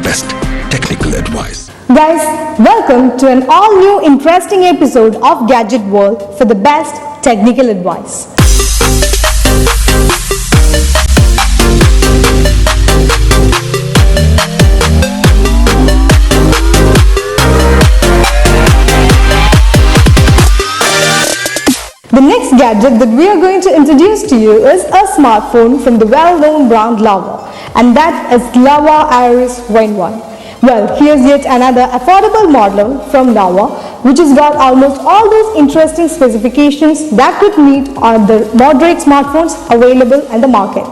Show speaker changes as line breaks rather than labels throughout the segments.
best technical advice.
Guys, welcome to an all-new interesting episode of Gadget World for the best technical advice. The next gadget that we are going to introduce to you is a smartphone from the well-known brand Laowa, and that is Laowa Asus Win1. Well, here's yet another affordable model from Laowa, which has got almost all those interesting specifications that could meet on the moderate smartphones available in the market.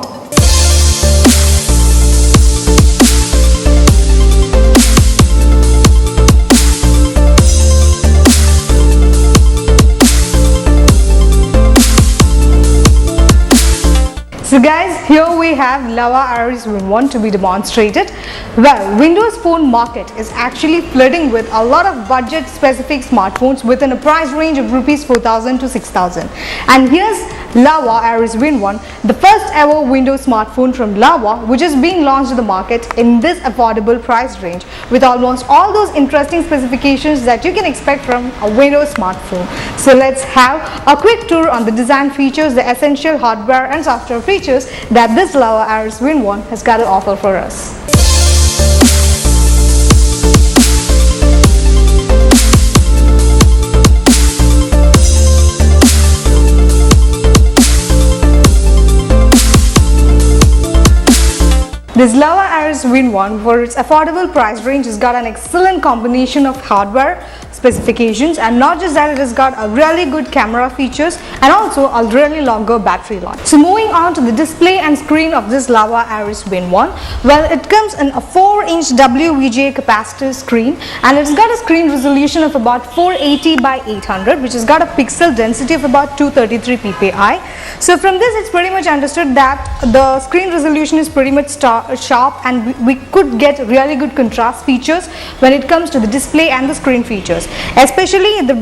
So guys, here we have Laowa Asus Win1 to be demonstrated. Well, Windows Phone market is actually flooding with a lot of budget specific smartphones within a price range of rupees 4,000 to 6,000. And here's Laowa Asus Win1, the first ever Windows smartphone from Laowa, which is being launched in the market in this affordable price range with almost all those interesting specifications that you can expect from a Windows smartphone. So let's have a quick tour on the design features, the essential hardware and software features that this Laowa Asus Win1 has got to offer for us. This Laowa Asus Win1, for its affordable price range, has got an excellent combination of hardware specifications, and not just that, it has got a really good camera features and also a really longer battery life. So moving on to the display and screen of this Laowa Asus Win1, well, it comes in a 4-inch WVGA capacitive screen, and it's got a screen resolution of about 480 by 800, which has got a pixel density of about 233 ppi. So from this, it's pretty much understood that the screen resolution is pretty much sharp, and we could get really good contrast features when it comes to the display and the screen features, especially in the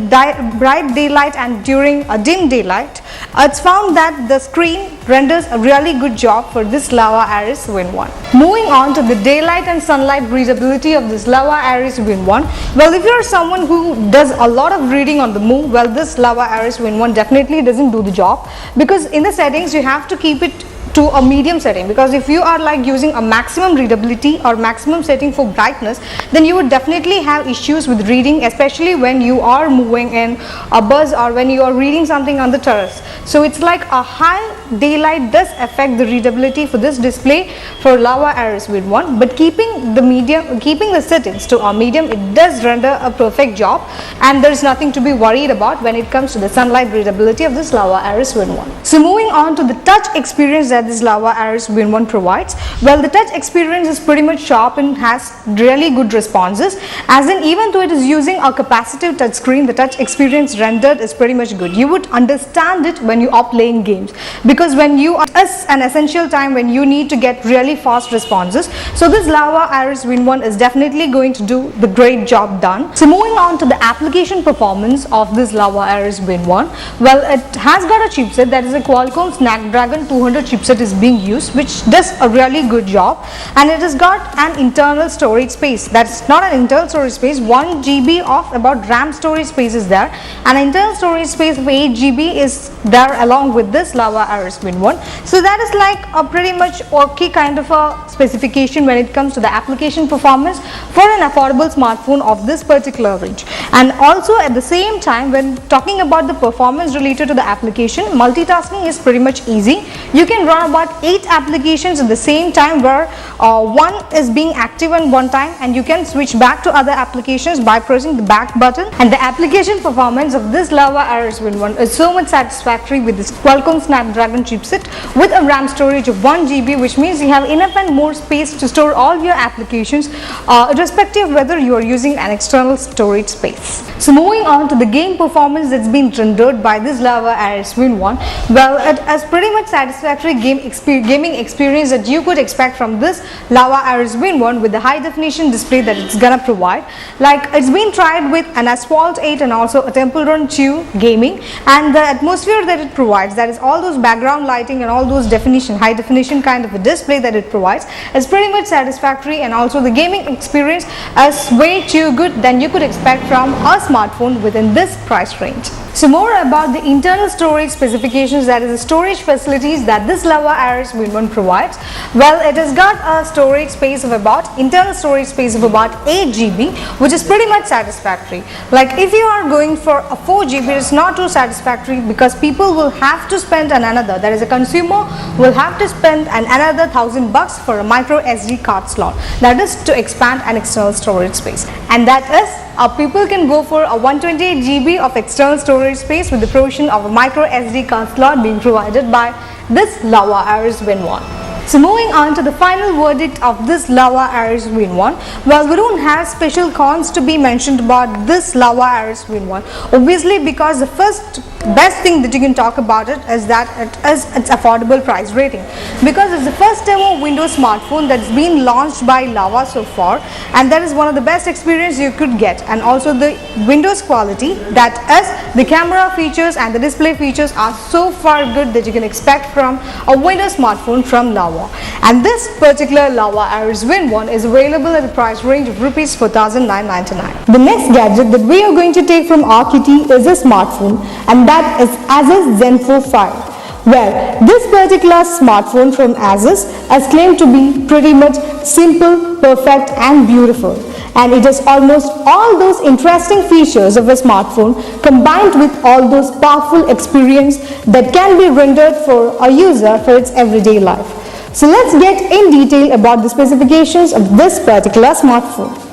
bright daylight and during a dim daylight. It's found that the screen renders a really good job for this Laowa Asus Win1. Moving on to the daylight and sunlight readability of this Laowa Asus Win1, well, if you're someone who does a lot of reading on the move, well, this Laowa Asus Win1 definitely doesn't do the job, because in the settings you have to keep it to a medium setting, because if you are like using a maximum readability or maximum setting for brightness, then you would definitely have issues with reading, especially when you are moving in a bus or when you are reading something on the terrace. So it's like a high daylight does affect the readability for this display for Laowa Asus Win1, but keeping the settings to a medium, it does render a perfect job, and there is nothing to be worried about when it comes to the sunlight readability of this Laowa Asus Win1. So moving on to the touch experience that this Laowa Asus Win1 provides, well, the touch experience is pretty much sharp and has really good responses, as in even though it is using a capacitive touch screen, the touch experience rendered is pretty much good. You would understand it when you are playing games, because when you are an essential time when you need to get really fast responses, so this Laowa Asus Win1 is definitely going to do the great job done. So moving on to the application performance of this Laowa Asus Win1, well, it has got a chipset that is a Qualcomm Snapdragon 200 chipset is being used, which does a really good job, and it has got an internal storage space. That's not an internal storage space, 1 GB of about RAM storage space is there, and internal storage space of 8 GB is there along with this Laowa Asus Win1. So that is like a pretty much okay kind of a specification when it comes to the application performance for an affordable smartphone of this particular range. And also at the same time, when talking about the performance related to the application, multitasking is pretty much easy. You can run about 8 applications at the same time, where one is being active on one time, and you can switch back to other applications by pressing the back button. And the application performance of this Laowa Asus Win1 is so much satisfactory with this Qualcomm Snapdragon chipset with a RAM storage of 1 GB, which means you have enough and more space to store all your applications, irrespective of whether you are using an external storage space. So moving on to the game performance that's been rendered by this Laowa Asus Win1, well, it has pretty much satisfactory gaming experience that you could expect from this Laowa Asus Win1 with the high definition display that it's gonna provide. Like, it's been tried with an Asphalt 8 and also a Temple Run 2 gaming, and the atmosphere that it provides, that is all those background lighting and all those high definition kind of a display that it provides, is pretty much much satisfactory, and also the gaming experience is way too good than you could expect from a smartphone within this price range. So more about the internal storage specifications, that is the storage facilities that this Lava Asus Win1 provides. Well, it has got a storage space of about, internal storage space of about 8 GB, which is pretty much satisfactory. Like if you are going for a 4 GB, it's not too satisfactory because people will have to spend another, that is a consumer will have to spend another $1,000 for a micro SD card slot, that is to expand an external storage space, and that is people can go for a 128 GB of external storage space with the provision of a micro SD card slot being provided by this Lava Asus Win1. So moving on to the final verdict of this Lava Asus Win1, well, we don't have special cons to be mentioned about this Lava Asus Win1, obviously, because the first best thing that you can talk about it is that it is its affordable price rating, because it's the first ever Windows smartphone that's been launched by Lava so far, and that is one of the best experience you could get. And also the Windows quality, that is the camera features and the display features are so far good that you can expect from a Windows smartphone from Lava. And this particular Lava Asus Win1 is available at a price range of Rs 4,999. The next gadget that we are going to take from our kitty is a smartphone, and that is Asus Zenfone 5. Well, this particular smartphone from Asus is claimed to be pretty much simple, perfect and beautiful. And it has almost all those interesting features of a smartphone combined with all those powerful experience that can be rendered for a user for its everyday life. So let's get in detail about the specifications of this particular smartphone.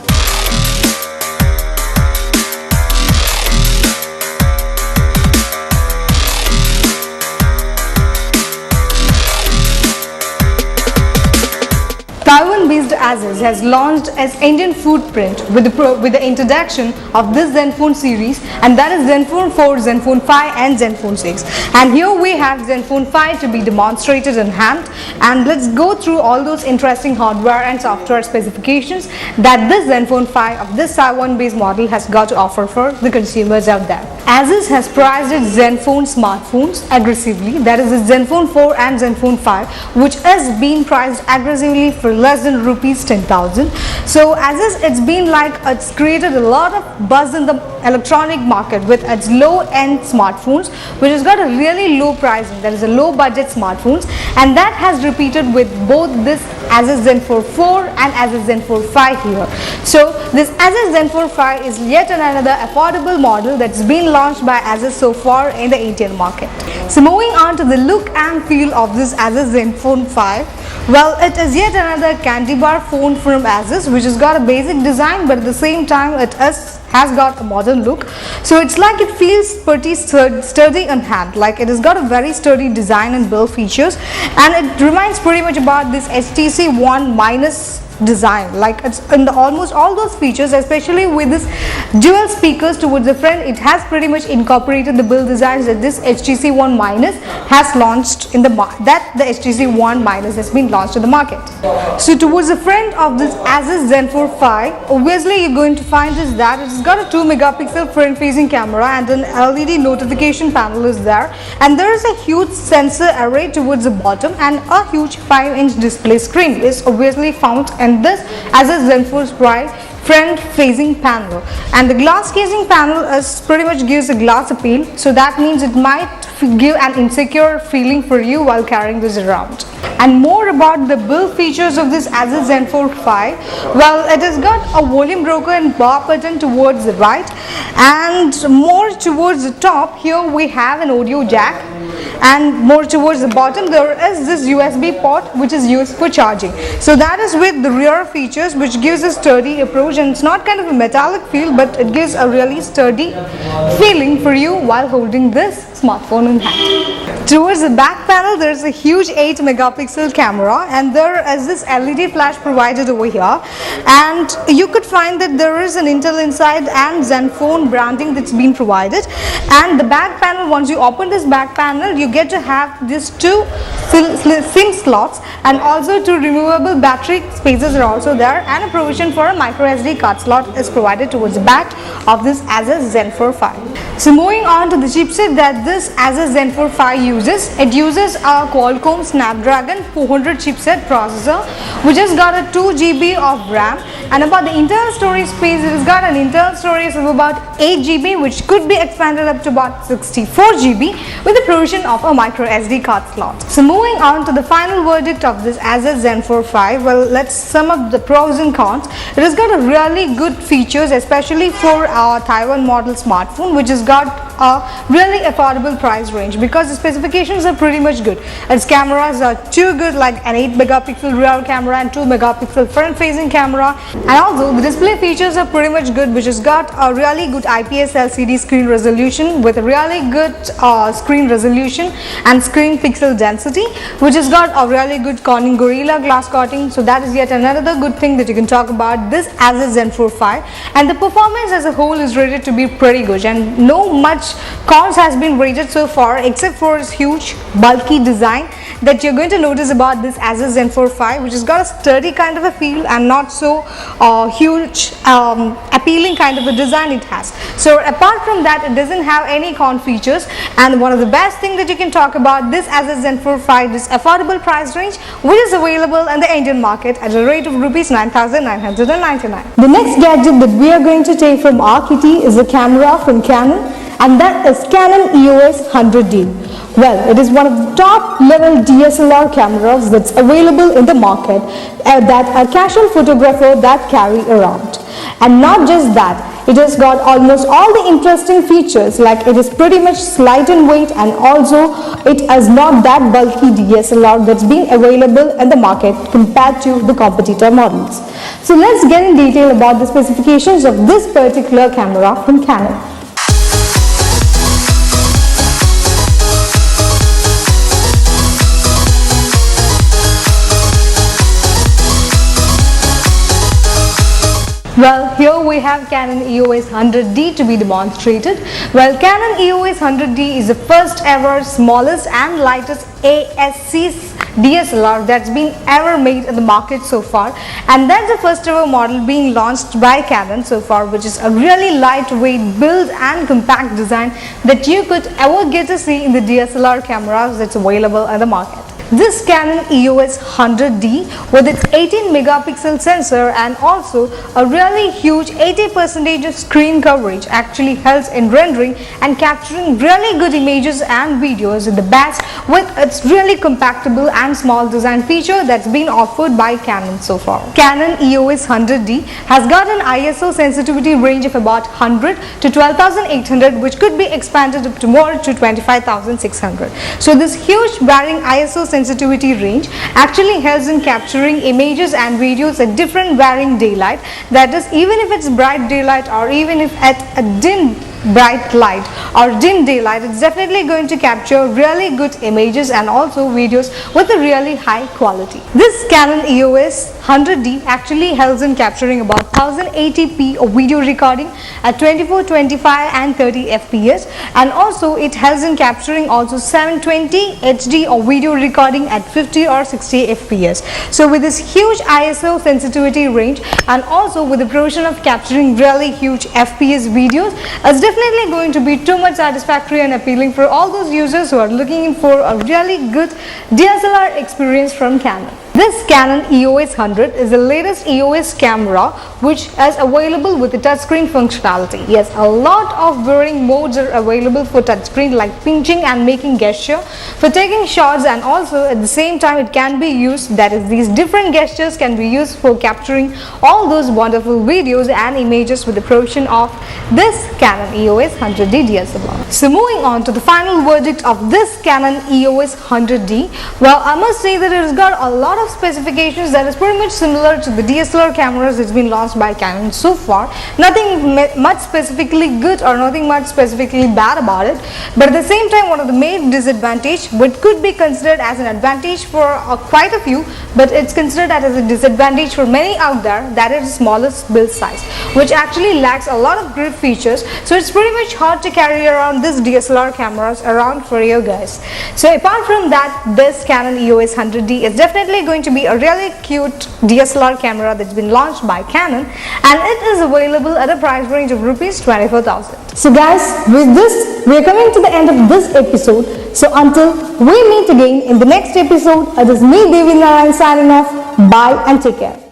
Taiwan-based Asus has launched its Indian footprint with the introduction of this Zenfone series, and that is Zenfone 4, Zenfone 5 and Zenfone 6. And here we have Zenfone 5 to be demonstrated in hand, and let's go through all those interesting hardware and software specifications that this Zenfone 5 of this Taiwan-based model has got to offer for the consumers out there. Asus has priced its Zenfone smartphones aggressively, that is the Zenfone 4 and Zenfone 5, which is being priced aggressively for less than Rs 10,000. So Asus, it's been like it's created a lot of buzz in the electronic market with its low-end smartphones, which has got a really low pricing, that is a low budget smartphones, and that has repeated with both this Asus Zenfone 4 and Asus Zenfone 5 here. So this Asus Zenfone 5 is yet another affordable model that's been launched by Asus so far in the Indian market. So moving on to the look and feel of this Asus Zenfone 5. Well, it is yet another candy bar phone from Asus, which has got a basic design, but at the same time it has got a modern look. So it's like it feels pretty sturdy in hand, like it has got a very sturdy design and build features, and it reminds pretty much about this HTC One minus design, like it's in the almost all those features, especially with this dual speakers towards the front. It has pretty much incorporated the build designs that this HTC One minus has launched in the HTC One minus has been launched in the market. So towards the front of this Asus Zenfone 5, obviously you're going to find is that it's got a 2 megapixel front facing camera and an LED notification panel is there, and there is a huge sensor array towards the bottom, and a huge 5-inch display screen is obviously found in this Asus Zenfone 5 front facing panel, and the glass casing panel is pretty much gives a glass appeal, so that means it might give an insecure feeling for you while carrying this around. And more about the build features of this Asus Zenfone 5. Well, it has got a volume rocker and bar button towards the right, and more towards the top here we have an audio jack, and more towards the bottom there is this USB port which is used for charging. So that is with the rear features, which gives a sturdy approach, and it's not kind of a metallic feel, but it gives a really sturdy feeling for you while holding this smartphone in hand. Towards the back panel there is a huge 8 megapixel camera, and there is this LED flash provided over here, and you could find that there is an Intel inside and Zenfone branding that's been provided. And the back panel, once you open this back panel, you you get to have these two SIM slots, and also two removable battery spaces are also there, and a provision for a micro SD card slot is provided towards the back of this Asus Zenfone 5. So moving on to the chipset that this Asus Zenfone 5 uses, it uses a Qualcomm Snapdragon 400 chipset processor, which has got a 2 GB of RAM, and about the internal storage space, it has got an internal storage of about 8 GB, which could be expanded up to about 64 GB with the provision of a micro SD card slot. So moving on to the final verdict of this Asus Zenfone 5, well, let's sum up the pros and cons. It has got a really good features, especially for our Taiwan model smartphone, which has got a really affordable price range because the specifications are pretty much good. Its cameras are too good, like an 8 megapixel rear camera and 2 megapixel front facing camera, and also the display features are pretty much good, which has got a really good IPS LCD screen resolution with a really good screen resolution and screen pixel density, which has got a really good Corning Gorilla Glass coating. So that is yet another good thing that you can talk about this Asus Zenfone 5, and the performance as a whole is rated to be pretty good, and no much cons has been rated so far except for its huge bulky design that you're going to notice about this Asus Zenfone 5, which has got a sturdy kind of a feel and not so huge appealing kind of a design it has. So apart from that, it doesn't have any con features, and one of the best thing that you can talk about this Asus Zenfone 5 is affordable price range, which is available in the Indian market at a rate of Rs 9,999. The next gadget that we are going to take from our kitty is a camera from Canon, and that is Canon EOS 100D. Well, it is one of the top level DSLR cameras that's available in the market that a casual photographer that carry around. And not just that, it has got almost all the interesting features, like it is pretty much light in weight, and also it is not that bulky DSLR that's been available in the market compared to the competitor models. So let's get in detail about the specifications of this particular camera from Canon. Well, here we have Canon EOS 100D to be demonstrated. Well, Canon EOS 100D is the first ever smallest and lightest ASC DSLR that's been ever made in the market so far, and that's the first ever model being launched by Canon so far, which is a really lightweight build and compact design that you could ever get to see in the DSLR cameras that's available in the market. This Canon EOS 100D with its 18 megapixel sensor and also a really huge 80% of screen coverage actually helps in rendering and capturing really good images and videos in the best with its really compactable and small design feature that's been offered by Canon so far. Canon EOS 100D has got an ISO sensitivity range of about 100 to 12,800, which could be expanded up to more to 25,600. So this huge varying ISO sensitivity range actually helps in capturing images and videos at different varying daylight, that is, even if it's bright daylight or even if at a dim bright light or dim daylight, it's definitely going to capture really good images and also videos with a really high quality. This Canon EOS 100D actually helps in capturing about 1080p of video recording at 24, 25 and 30 FPS, and also it helps in capturing also 720 HD of video recording at 50 or 60 FPS. So with this huge ISO sensitivity range and also with the provision of capturing really huge FPS videos, it's definitely going to be too much satisfactory and appealing for all those users who are looking for a really good DSLR experience from Canon. This Canon EOS 100 is the latest EOS camera which is available with the touchscreen functionality. Yes, a lot of varying modes are available for touchscreen, like pinching and making gesture for taking shots, and also at the same time it can be used, that is, these different gestures can be used for capturing all those wonderful videos and images with the provision of this Canon EOS 100D DSLR. So moving on to the final verdict of this Canon EOS 100D, well, I must say that it has got a lot of of specifications that is pretty much similar to the DSLR cameras that's been launched by Canon so far. Nothing much specifically good or nothing much specifically bad about it, but at the same time one of the main disadvantage, what could be considered as an advantage for quite a few, but it's considered as a disadvantage for many out there, that is the smallest build size, which actually lacks a lot of grip features. So it's pretty much hard to carry around this DSLR cameras around for you guys. So apart from that, this Canon EOS 100D is definitely going to be a really cute DSLR camera that's been launched by Canon, and it is available at a price range of rupees 24,000. So guys, with this we are coming to the end of this episode. So until we meet again in the next episode, it is me Devi Narayan signing off. Bye and take care.